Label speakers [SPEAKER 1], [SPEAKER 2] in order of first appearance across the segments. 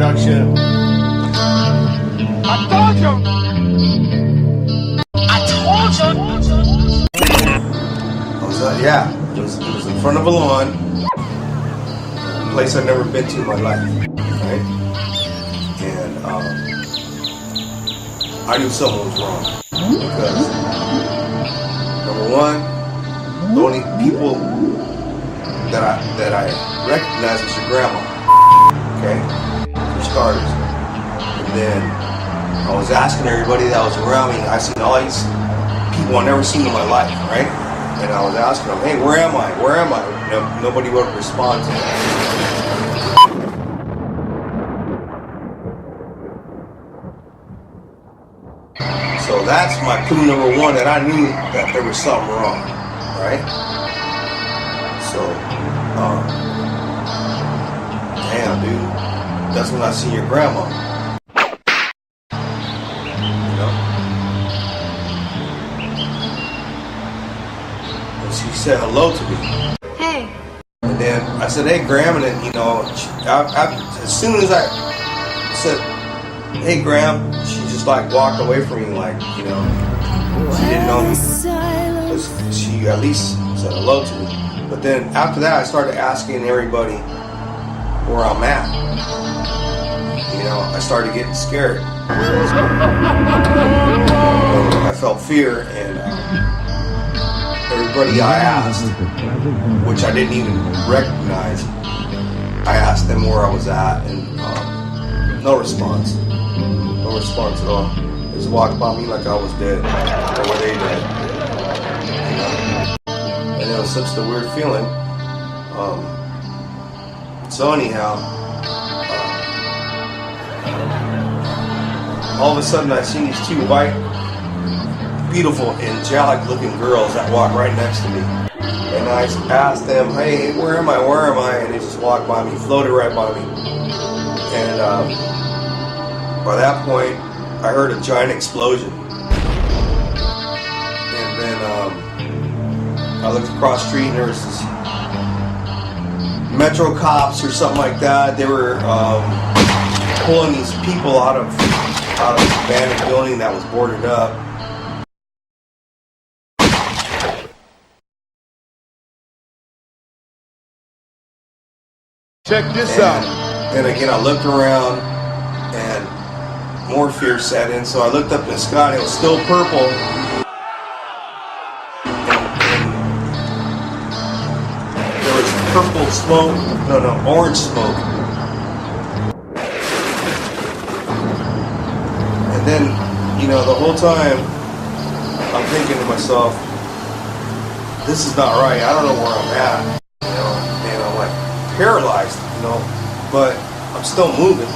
[SPEAKER 1] production.
[SPEAKER 2] I told you!
[SPEAKER 1] It was in front of a lawn, a place I'd never been to in my life, right? And I knew something was wrong because, number one, the only people that I recognized was your grandma, okay, for starters. And then I was asking everybody that was around me. I seen all these people I've never seen in my life, right? And I was asking them, hey, where am I? Where am I? Nobody would respond to me. So that's my clue number one, that I knew that there was something wrong, right? So, damn, dude, that's when I see your grandma. You know? And she said hello to me.
[SPEAKER 3] Hey.
[SPEAKER 1] And then I said, hey, Graham, and then, you know, as soon as I said, hey, Graham, she just like walked away from me, like, you know, she didn't know me. Because she at least said hello to me. But then after that, I started asking everybody where I'm at. You know, I started getting scared. I felt fear, and everybody I asked, which I didn't even recognize, I asked them where I was at, and no response. No response at all. They just walked by me like I was dead, or were they dead? You know? And it was such a weird feeling. So anyhow, all of a sudden I see these two white, beautiful, angelic-looking girls that walk right next to me. And I asked them, hey, where am I? Where am I? And they just walked by me, floated right by me. And by that point, I heard a giant explosion. And then I looked across the street, and there was this Metro cops or something like that. They were pulling these people out of this abandoned building that was boarded up.
[SPEAKER 2] Check this out.
[SPEAKER 1] And again, I looked around, and more fear set in. So I looked up in the sky, and it was still purple. And there was purple smoke, orange smoke. And then, you know, the whole time, I'm thinking to myself, this is not right. I don't know where I'm at, you know, and I'm like paralyzed, you know, but I'm still moving.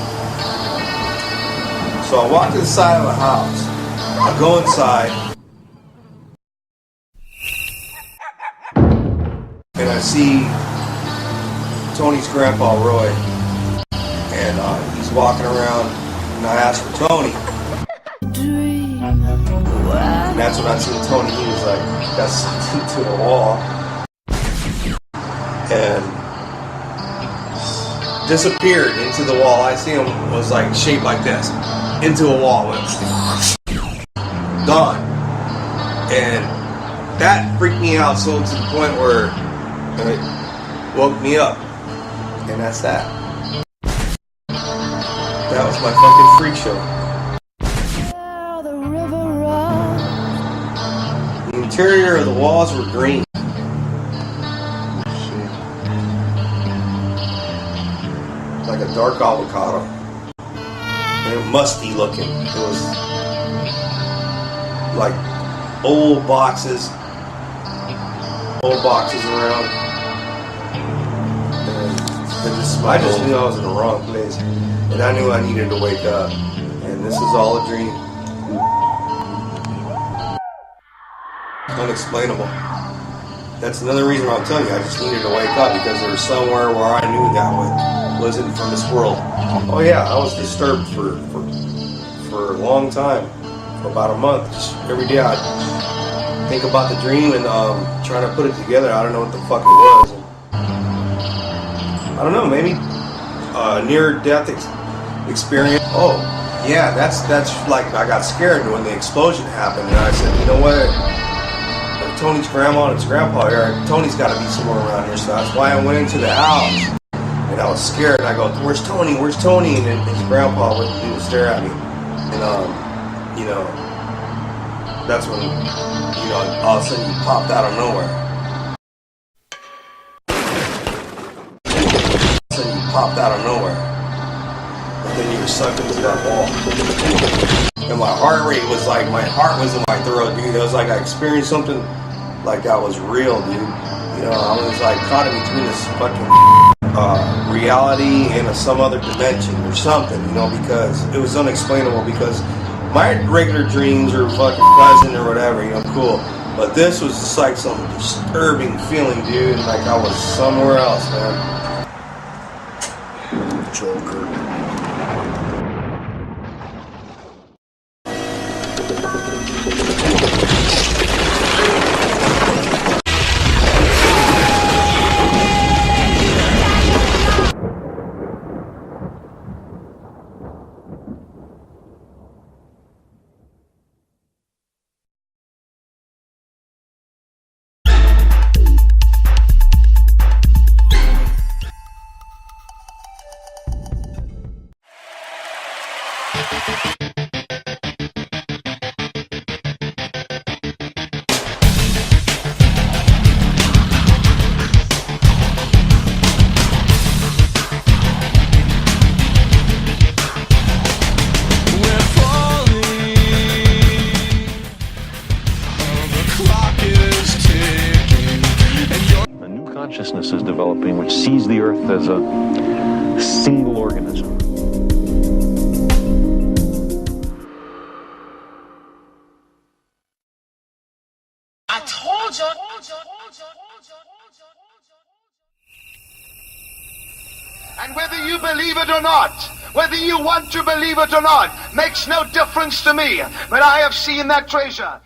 [SPEAKER 1] So I walk to the side of the house. I go inside, and I see Tony's grandpa, Roy, and he's walking around, and I asked for Tony. And that's when I seen Tony. He was like, got sucked into the wall and disappeared into the wall. I see him was like shaped like this, into a wall, went gone. And that freaked me out so to the point where it woke me up. And that's that. That was my fucking freak show. The interior of the walls were green. Like a dark avocado. And it was musty looking. It was like old boxes around. And I just knew I was in the wrong place. And I knew I needed to wake up. And this is all a dream. Unexplainable. That's another reason why I'm telling you, I just needed to wake up, because there was somewhere where I knew that wasn't from this world. Oh yeah, I was disturbed for a long time, for about a month. Just every day I'd think about the dream and trying to put it together. I don't know what the fuck it was. I don't know, maybe near-death experience. Oh, yeah, that's like, I got scared when the explosion happened, and I said, you know what? If Tony's grandma and his grandpa here, Tony's got to be somewhere around here, so that's why I went into the house. And I was scared, and I go, where's Tony? Where's Tony? And then his grandpa would stare at me. And, you know, that's when, you know, all of a sudden you popped out of nowhere. Popped out of nowhere, and then you were sucked into that ball. And my heart rate was like, my heart was in my throat, dude. It was like I experienced something like that was real, dude. You know, I was like caught in between this fucking reality and some other dimension or something, you know, because it was unexplainable. Because my regular dreams are fucking pleasant or whatever, you know, cool. But this was just like some disturbing feeling, dude. Like I was somewhere else, man. Joker.
[SPEAKER 3] Consciousness is developing, which sees the Earth as a single organism.
[SPEAKER 2] I told you. And whether you believe it or not, whether you want to believe it or not, makes no difference to me. But I have seen that treasure.